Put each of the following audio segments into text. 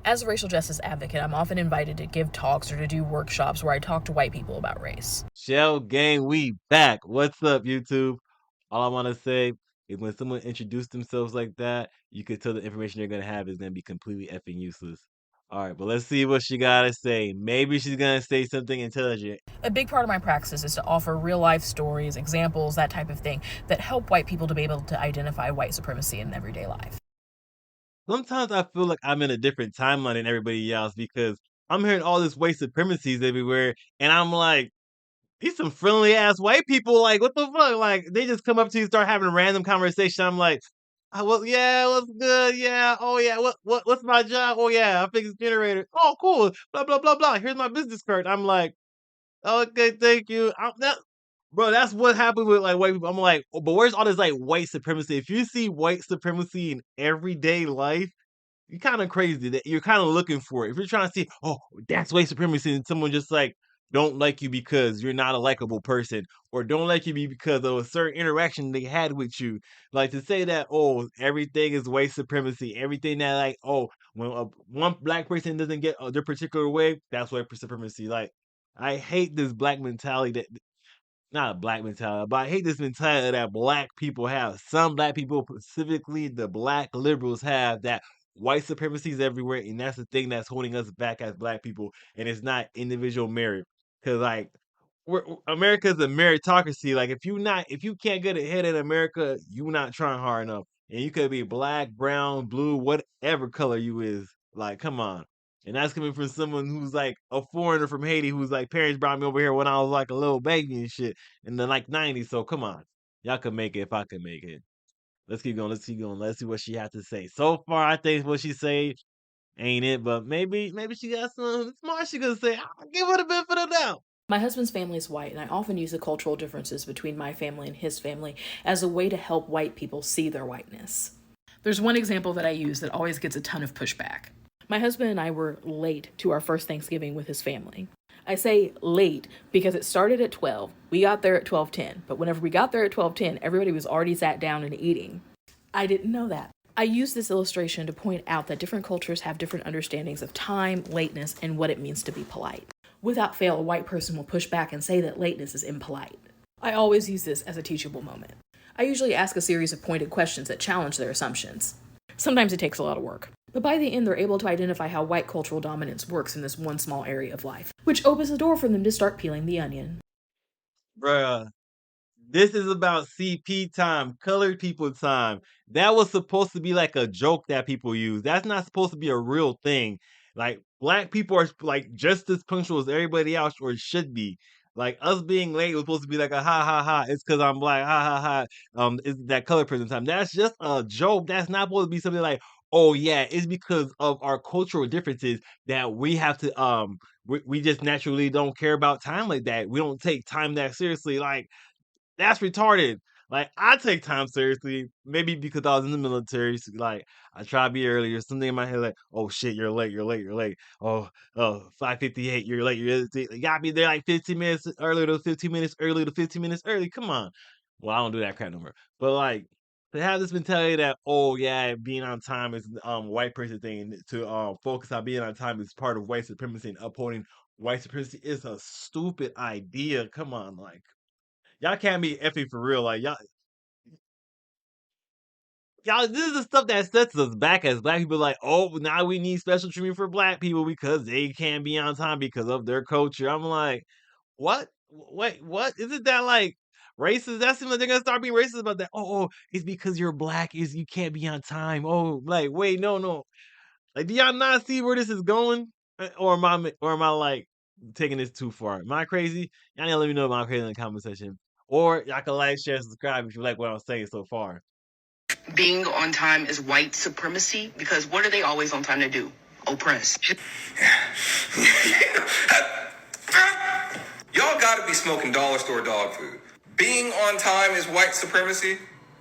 As a racial justice advocate, I'm often invited to give talks or to do workshops where I talk to white people about race. Shell gang, we back. What's up, YouTube? All I want to say is when someone introduces themselves like that, you could tell the information they're gonna have is gonna be completely effing useless. All right, but let's see what she gotta say. Maybe she's gonna say something intelligent. A big part of my practice is to offer real life stories, examples, that type of thing, that help white people to be able to identify white supremacy in everyday life. Sometimes I feel like I'm in a different timeline than everybody else because I'm hearing all this white supremacies everywhere, and I'm like, these some friendly ass white people. Like, what the fuck? Like, they just come up to you, start having a random conversation. I'm like, oh, well, yeah, what's good? Yeah, oh yeah, what's my job? Oh yeah, I fix generator. Oh, cool. Blah blah blah blah. Here's my business card. I'm like, okay, thank you. Bro, that's what happened with like white people. I'm like, oh, but where's all this like white supremacy? If you see white supremacy in everyday life, you're kind of crazy that you're kind of looking for it. If you're trying to see, oh, that's white supremacy, and someone just like don't like you because you're not a likable person, or don't like you because of a certain interaction they had with you. Like to say that, oh, everything is white supremacy, everything that like, oh, when one black person doesn't get their particular way, that's white supremacy. Like, I hate this black mentality that not a black mentality, but I hate this mentality that black people have. Some black people, specifically the black liberals, have that white supremacy is everywhere, and that's the thing that's holding us back as black people. And it's not individual merit, because like America's a meritocracy. Like if you can't get ahead in America, you not trying hard enough. And you could be black, brown, blue, whatever color you is. Like, come on. And that's coming from someone who's like a foreigner from Haiti, whose like parents brought me over here when I was like a little baby and shit in the like 90s. So come on. Y'all can make it if I can make it. Let's keep going. Let's keep going. Let's see what she has to say. So far, I think what she say ain't it, but maybe she got something smart she gonna say. I'll give her the benefit of the doubt. My husband's family is white, and I often use the cultural differences between my family and his family as a way to help white people see their whiteness. There's one example that I use that always gets a ton of pushback. My husband and I were late to our first Thanksgiving with his family. I say late because it started at 12. We got there at 12:10, but whenever we got there at 12:10, everybody was already sat down and eating. I didn't know that. I use this illustration to point out that different cultures have different understandings of time, lateness, and what it means to be polite. Without fail, a white person will push back and say that lateness is impolite. I always use this as a teachable moment. I usually ask a series of pointed questions that challenge their assumptions. Sometimes it takes a lot of work, but by the end they're able to identify how white cultural dominance works in this one small area of life, which opens the door for them to start peeling the onion. Bruh. This is about CP time, colored people time. That was supposed to be like a joke that people use. That's not supposed to be a real thing. Like black people are like just as punctual as everybody else, or should be. Like us being late was supposed to be like a ha ha ha. It's because I'm black. Ha ha ha. It's that color person time. That's just a joke. That's not supposed to be something like, oh yeah, it's because of our cultural differences that we have to we just naturally don't care about time like that. We don't take time that seriously. Like that's retarded. Like I take time seriously, maybe because I was in the military. So, like I try to be early or something in my head, like, oh shit, you're late, you're late, you're late. Oh, 5:58, you're late, you're late. You gotta be there like 15 minutes early to 15 minutes early to 15 minutes early. Come on. Well, I don't do that crap no more. But like to have this mentality that, oh yeah, being on time is white person thing, to focus on being on time is part of white supremacy and upholding white supremacy is a stupid idea. Come on, like y'all can't be effing for real. Like y'all, this is the stuff that sets us back as black people. Like, oh, now we need special treatment for black people because they can't be on time because of their culture. I'm like, what? Wait, what? Isn't that like racist? That seems like they're gonna start being racist about that. It's because you're black, is you can't be on time. Oh, like, wait, no, no. Like, do y'all not see where this is going? Or am I like taking this too far? Am I crazy? Y'all need to let me know if I'm crazy in the comment section. Or y'all can like, share, subscribe if you like what I'm saying so far. Being on time is white supremacy because what are they always on time to do? Oppress. Y'all gotta be smoking dollar store dog food. Being on time is white supremacy.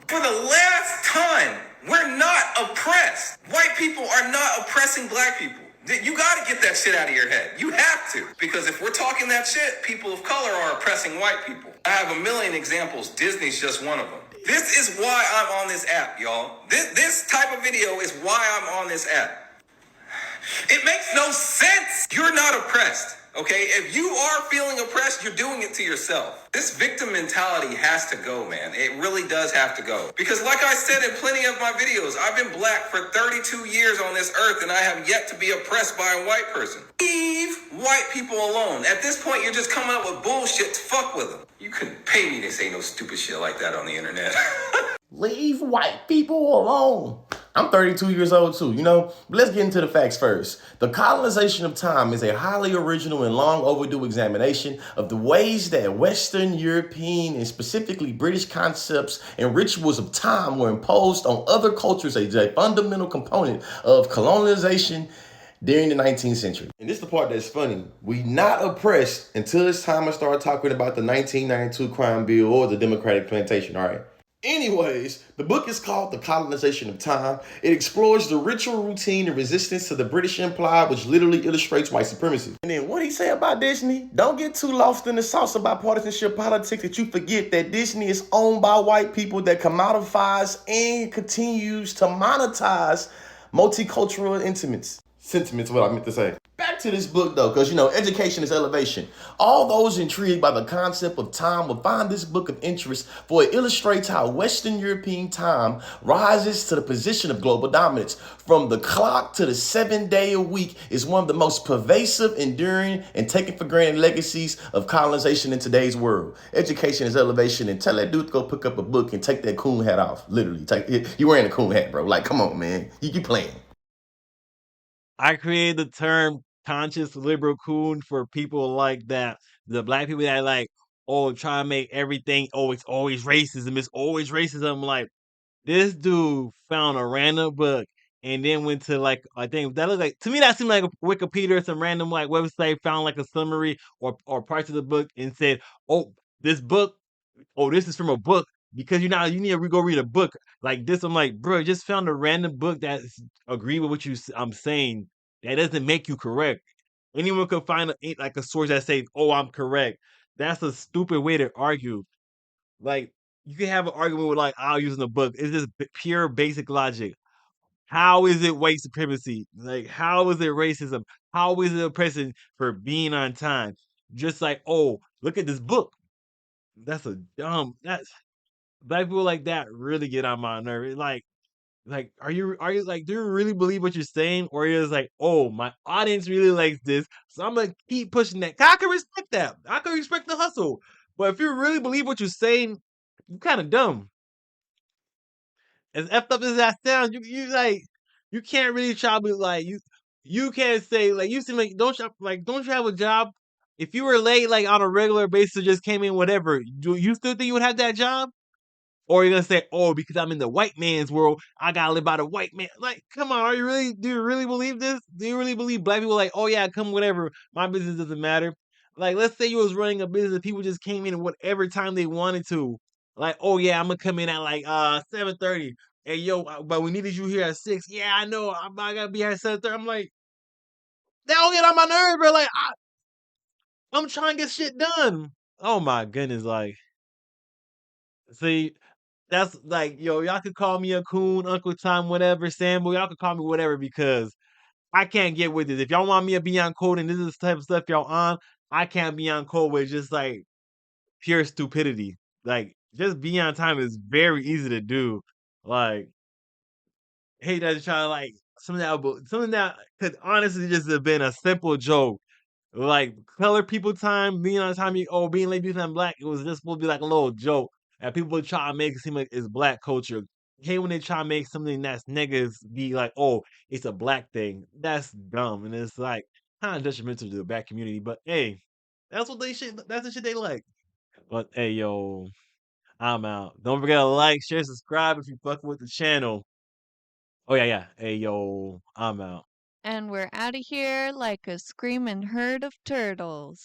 For the last time, we're not oppressed. White people are not oppressing black people. You gotta get that shit out of your head. You have to. Because if we're talking that shit, people of color are oppressing white people. I have a million examples. Disney's just one of them. This is why I'm on this app, y'all. This type of video is why I'm on this app. It makes no sense. You're not oppressed, okay? If you are feeling oppressed, you're doing it to yourself. This victim mentality has to go, man. It really does have to go. Because like I said in plenty of my videos, I've been black for 32 years on this earth and I have yet to be oppressed by a white person. Leave white people alone. At this point, you're just coming up with bullshit to fuck with them. You couldn't pay me to say no stupid shit like that on the internet. Leave white people alone. I'm 32 years old too, But let's get into the facts first. The colonization of time is a highly original and long overdue examination of the ways that Western European and specifically British concepts and rituals of time were imposed on other cultures as a fundamental component of colonization during the 19th century. And this is the part that's funny. We not oppressed until it's time to start talking about the 1992 crime bill or the Democratic plantation, all right? Anyways, the book is called The Colonization of Time. It explores the ritual routine and resistance to the British Empire, which literally illustrates white supremacy. And then what he say about Disney? Don't get too lost in the sauce about partisanship politics that you forget that Disney is owned by white people that commodifies and continues to monetize multicultural sentiments, what I meant to say. Back to this book though, because education is elevation. All those intrigued by the concept of time will find this book of interest, for it illustrates how Western European time rises to the position of global dominance. From the clock to the 7-day-a-week is one of the most pervasive, enduring, and taken for granted legacies of colonization in today's world. Education is elevation, and tell that dude to go pick up a book and take that coon hat off. Literally, you wearing a coon hat, bro. Like, come on, man. You playing. I created the term conscious liberal coon for people like that. The black people that like, oh, try to make everything, oh, it's always racism. It's always racism. Like, this dude found a random book and then went to like, I think that looked like, to me, that seemed like a Wikipedia or some random like website, found like a summary or parts of the book and said, oh, this book, oh, this is from a book. Because you need to go read a book like this. I'm like, bro, just found a random book that agree with what I'm saying. That doesn't make you correct. Anyone could find like a source that says, "Oh, I'm correct." That's a stupid way to argue. Like you can have an argument with like I'll using a book. It's just pure basic logic. How is it white supremacy? Like how is it racism? How is it oppression for being on time? Just like, oh, look at this book. That's a dumb. That's black people like that really get on my nerve. It's like, are you like, do you really believe what you're saying, or you're just like, oh, my audience really likes this, so I'm gonna keep pushing that. 'Cause I can respect that. I can respect the hustle, but if you really believe what you're saying, you kind of dumb. As effed up as that sounds, you like, you can't really try to be like you can't say like you seem like don't you have a job? If you were late like on a regular basis, just came in whatever, do you still think you would have that job? Or you're gonna say, "Oh, because I'm in the white man's world, I gotta live by the white man." Like, come on, do you really believe this? Do you really believe black people like, "Oh yeah, come whatever, my business doesn't matter"? Like, let's say you was running a business, people just came in at whatever time they wanted to. Like, "Oh yeah, I'm gonna come in at like 7:30. Hey yo, but we needed you here at 6. Yeah, I know. I gotta be here at 7:30. I'm like, that don't get on my nerves, bro. Like, I'm trying to get shit done. Oh my goodness, like, see, that's like, yo, y'all could call me a coon, Uncle Tom, whatever, Sambo. Y'all could call me whatever because I can't get with this. If y'all want me to be on code and this is the type of stuff y'all on, I can't be on code with just like pure stupidity. Like, just be on time is very easy to do. Like, hate that try to like something that could honestly just have been a simple joke. Like color people time, being on time, being late because I'm black. It was just supposed to be like a little joke. And people try to make it seem like it's black culture. Hey, when they try to make something that's niggas be like, oh, it's a black thing. That's dumb. And it's like kind of detrimental to the black community. But hey, that's the shit they like. But hey yo, I'm out. Don't forget to like, share, subscribe if you fuck with the channel. Oh yeah, yeah. Hey yo, I'm out. And we're out of here like a screaming herd of turtles.